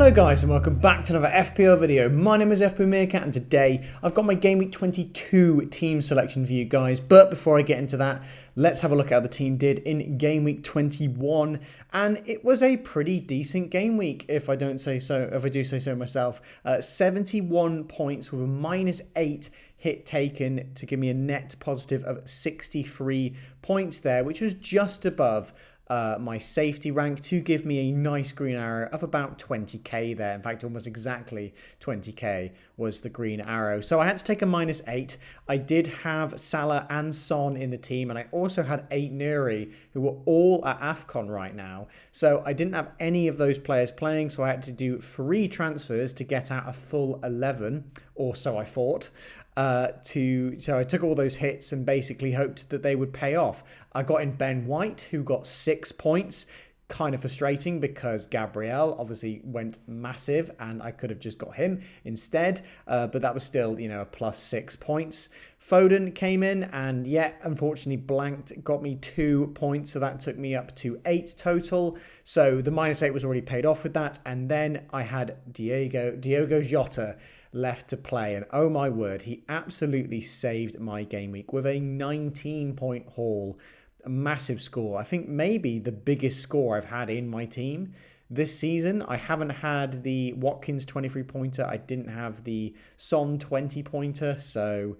Hello guys and welcome back to another FPL video. My name is FPL Meerkat and today I've got my Game Week 22 team selection for you guys. But before I get into that, let's have a look at how the team did in Game Week 21. And it was a pretty decent game week if I do say so myself. 71 points with a -8 hit taken to give me a net positive of 63 points there, which was just above my safety rank to give me a nice green arrow of about 20k there. In fact, almost exactly 20k was the green arrow. So I had to take a -8. I did have Salah and Son in the team, and I also had 8 Nuri, who were all at AFCON right now. So I didn't have any of those players playing, so I had to do 3 transfers to get out a full 11, or so I thought. So I took all those hits and basically hoped that they would pay off. I got in Ben White, who got 6 points. Kind of frustrating because Gabriel obviously went massive and I could have just got him instead. But that was still, you know, a +6 points. Foden came in and unfortunately blanked, got me 2 points. So that took me up to 8 total. So the -8 was already paid off with that. And then I had Diogo Jota left to play, and oh my word, he absolutely saved my game week with a 19-point haul, a massive score. I think maybe the biggest score I've had in my team this season. I haven't had the Watkins 23-pointer, I didn't have the Son 20-pointer, so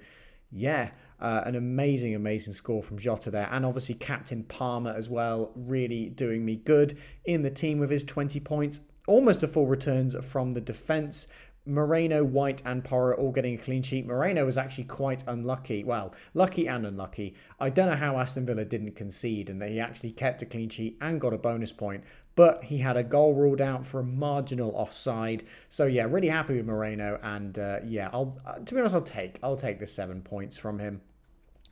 yeah, an amazing score from Jota there. And obviously Captain Palmer as well, really doing me good in the team with his 20 points. Almost a full returns from the defence. Moreno, White and Porro all getting a clean sheet. Moreno was actually quite unlucky. Well, lucky and unlucky. I don't know how Aston Villa didn't concede and that he actually kept a clean sheet and got a bonus point. But he had a goal ruled out for a marginal offside. So yeah, really happy with Moreno. And to be honest, I'll take the 7 points from him.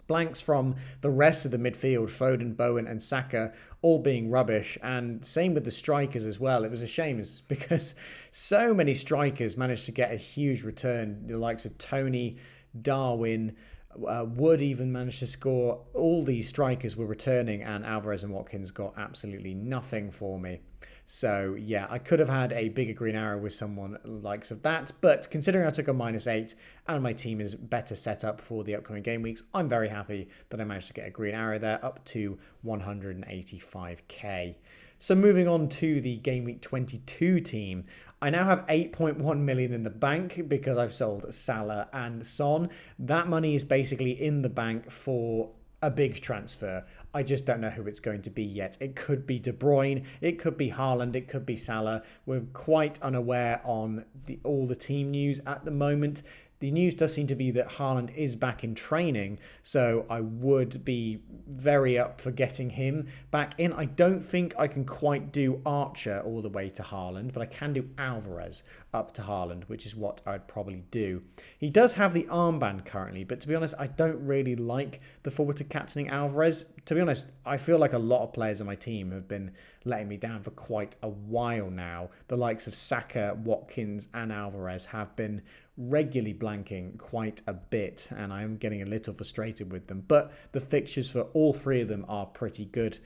Blanks from the rest of the midfield, Foden, Bowen and Saka, all being rubbish. And same with the strikers as well. It was a shame because so many strikers managed to get a huge return. The likes of Tony, Darwin, Wood even managed to score. All these strikers were returning and Alvarez and Watkins got absolutely nothing for me. So yeah, I could have had a bigger green arrow with someone likes of that, but considering I took a -8 and my team is better set up for the upcoming game weeks, I'm very happy that I managed to get a green arrow there up to 185k. So moving on to the Game Week 22 team, I now have 8.1 million in the bank because I've sold Salah and Son. That money is basically in the bank for a big transfer. I just don't know who it's going to be yet. It could be De Bruyne, it could be Haaland, it could be Salah. We're quite unaware on all the team news at the moment. The news does seem to be that Haaland is back in training, so I would be very up for getting him back in. I don't think I can quite do Archer all the way to Haaland, but I can do Alvarez up to Haaland, which is what I'd probably do. He does have the armband currently, but to be honest, I don't really like the forward to captaining Alvarez. To be honest, I feel like a lot of players on my team have been letting me down for quite a while now. The likes of Saka, Watkins and Alvarez have been regularly blanking quite a bit, and I am getting a little frustrated with them. But the fixtures for all 3 of them are pretty good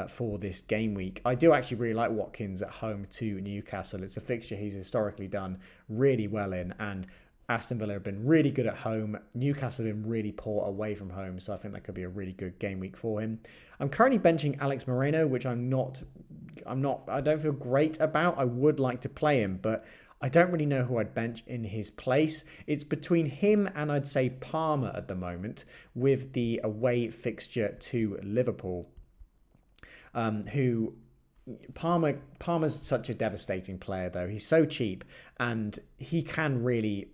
for this game week. I do actually really like Watkins at home to Newcastle. It's a fixture he's historically done really well in, and Aston Villa have been really good at home. Newcastle have been really poor away from home, so I think that could be a really good game week for him. I'm currently benching Alex Moreno, which I don't feel great about. I would like to play him, but I don't really know who I'd bench in his place. It's between him and I'd say Palmer at the moment with the away fixture to Liverpool. Palmer's such a devastating player though. He's so cheap and he can really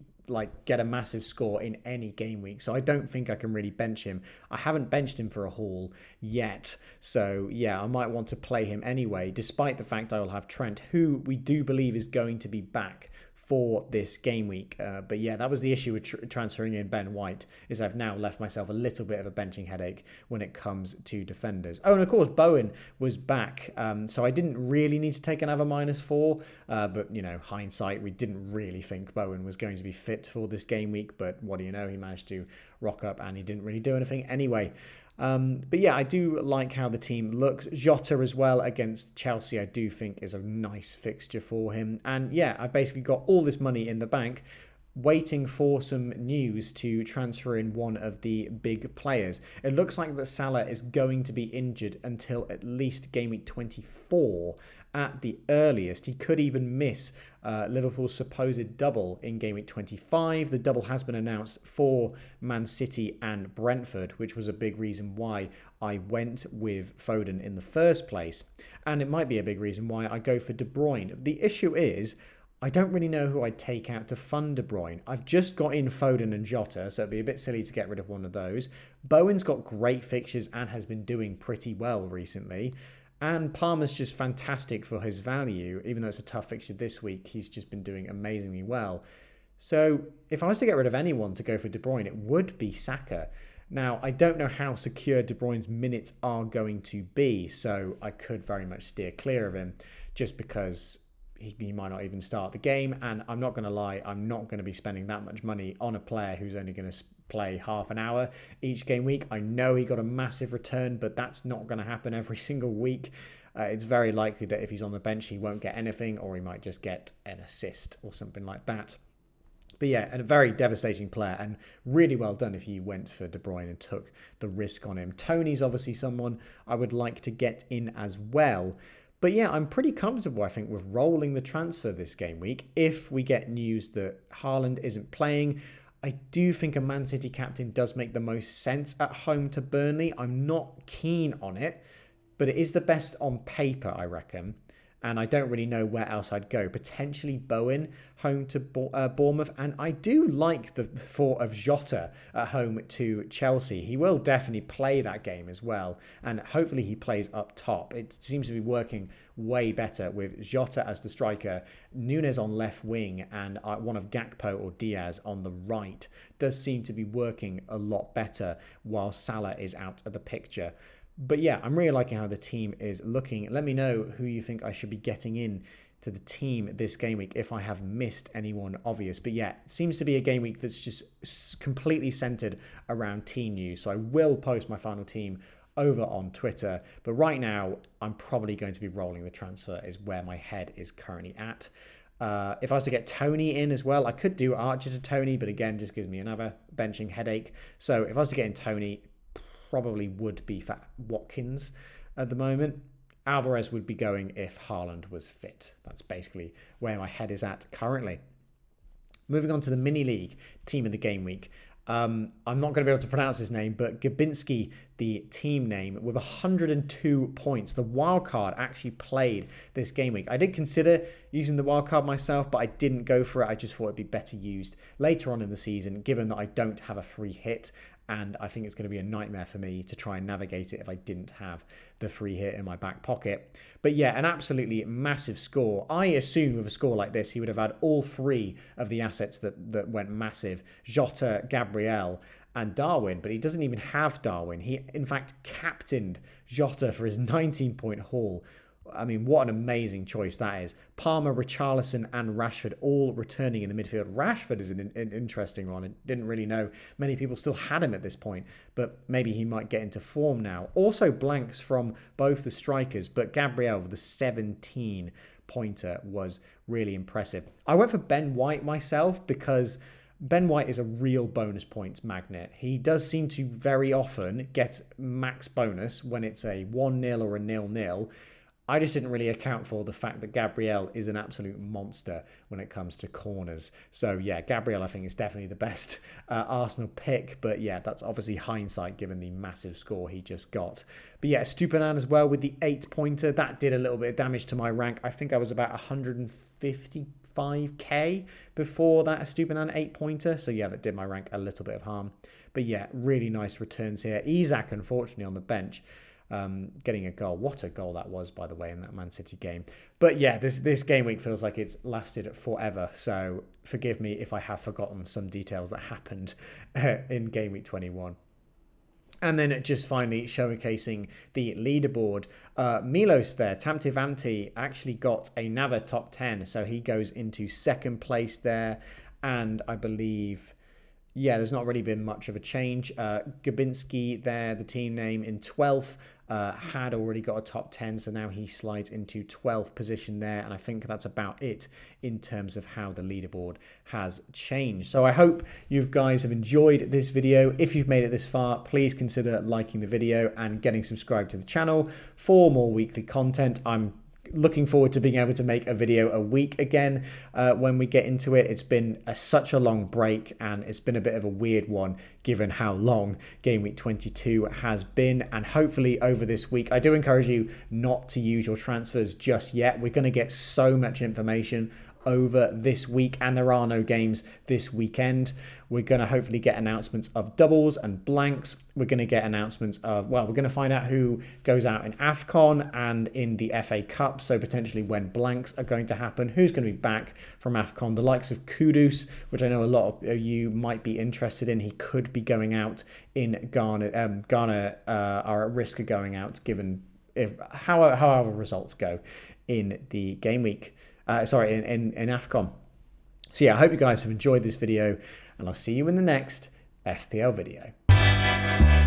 get a massive score in any game week. So I don't think I can really bench him. I haven't benched him for a haul yet. So yeah, I might want to play him anyway, despite the fact I will have Trent, who we do believe is going to be back for this game week. But yeah, that was the issue with transferring in Ben White, is I've now left myself a little bit of a benching headache when it comes to defenders. Oh, and of course, Bowen was back. So I didn't really need to take another -4. But, you know, hindsight, we didn't really think Bowen was going to be fit for this game week. But what do you know? He managed to rock up and he didn't really do anything anyway. But yeah, I do like how the team looks. Jota as well against Chelsea, I do think is a nice fixture for him. And yeah, I've basically got all this money in the bank, waiting for some news to transfer in one of the big players. It looks like that Salah is going to be injured until at least game week 24 at the earliest. He could even miss Liverpool's supposed double in game week 25. The double has been announced for Man City and Brentford, which was a big reason why I went with Foden in the first place. And it might be a big reason why I go for De Bruyne. The issue is, I don't really know who I'd take out to fund De Bruyne. I've just got in Foden and Jota, so it'd be a bit silly to get rid of one of those. Bowen's got great fixtures and has been doing pretty well recently. And Palmer's just fantastic for his value. Even though it's a tough fixture this week, he's just been doing amazingly well. So if I was to get rid of anyone to go for De Bruyne, it would be Saka. Now, I don't know how secure De Bruyne's minutes are going to be, so I could very much steer clear of him just because he might not even start the game, and I'm not going to lie, I'm not going to be spending that much money on a player who's only going to play half an hour each game week. I know he got a massive return, but that's not going to happen every single week. It's very likely that if he's on the bench, he won't get anything, or he might just get an assist or something like that. But yeah, a very devastating player, and really well done if you went for De Bruyne and took the risk on him. Tony's obviously someone I would like to get in as well. But yeah, I'm pretty comfortable, I think, with rolling the transfer this game week. If we get news that Haaland isn't playing, I do think a Man City captain does make the most sense at home to Burnley. I'm not keen on it, but it is the best on paper, I reckon. And I don't really know where else I'd go. Potentially Bowen home to Bournemouth. And I do like the thought of Jota at home to Chelsea. He will definitely play that game as well. And hopefully he plays up top. It seems to be working way better with Jota as the striker, Nunes on left wing, and one of Gakpo or Diaz on the right. Does seem to be working a lot better while Salah is out of the picture. But yeah, I'm really liking how the team is looking. Let me know who you think I should be getting in to the team this game week if I have missed anyone obvious. But yeah, it seems to be a game week that's just completely centered around team news. So I will post my final team over on Twitter. But right now, I'm probably going to be rolling the transfer is where my head is currently at. If I was to get Tony in as well, I could do Archer to Tony, but again, just gives me another benching headache. So if I was to get in Tony, probably would be for Watkins at the moment. Alvarez would be going if Haaland was fit. That's basically where my head is at currently. Moving on to the mini league team of the game week. I'm not going to be able to pronounce his name, but Gabinski, the team name, with 102 points. The wildcard actually played this game week. I did consider using the wildcard myself, but I didn't go for it. I just thought it'd be better used later on in the season, given that I don't have a free hit. And I think it's going to be a nightmare for me to try and navigate it if I didn't have the free hit in my back pocket. But yeah, an absolutely massive score. I assume with a score like this, he would have had all three of the assets that went massive. Jota, Gabriel, and Darwin. But he doesn't even have Darwin. He, in fact, captained Jota for his 19-point haul. I mean, what an amazing choice that is. Palmer, Richarlison and Rashford all returning in the midfield. Rashford is an interesting one. I didn't really know many people still had him at this point, but maybe he might get into form now. Also blanks from both the strikers, but Gabriel with the 17-pointer was really impressive. I went for Ben White myself because Ben White is a real bonus points magnet. He does seem to very often get max bonus when it's a 1-0 or a 0-0. I just didn't really account for the fact that Gabriel is an absolute monster when it comes to corners. So yeah, Gabriel I think is definitely the best Arsenal pick. But yeah, that's obviously hindsight given the massive score he just got. But yeah, Stupinan as well with the 8-pointer. That did a little bit of damage to my rank. I think I was about 155k before that Stupinan 8-pointer. So yeah, that did my rank a little bit of harm. But yeah, really nice returns here. Isak, unfortunately, on the bench. Getting a goal. What a goal that was, by the way, in that Man City game. But yeah, this game week feels like it's lasted forever. So forgive me if I have forgotten some details that happened in game week 21. And then just finally showcasing the leaderboard. Milos there, Tamte Vamti, actually got another top 10. So he goes into second place there. And I believe yeah, there's not really been much of a change. Gabinski there, the team name in 12th, had already got a top 10, so now he slides into 12th position there, and I think that's about it in terms of how the leaderboard has changed. So I hope you guys have enjoyed this video. If you've made it this far, please consider liking the video and getting subscribed to the channel for more weekly content. I'm looking forward to being able to make a video a week again when we get into it. It's been such a long break, and it's been a bit of a weird one given how long Game Week 22 has been. And hopefully over this week, I do encourage you not to use your transfers just yet. We're going to get so much information over this week, and there are no games this weekend. We're going to hopefully get announcements of doubles and blanks. We're going to get announcements of, well, we're going to find out who goes out in AFCON and in the FA Cup, so potentially when blanks are going to happen, who's going to be back from AFCON. The likes of Kudus, which I know a lot of you might be interested in. He could be going out in Ghana. Ghana are at risk of going out given however results go in the game week. In AFCON. So yeah, I hope you guys have enjoyed this video, and I'll see you in the next FPL video.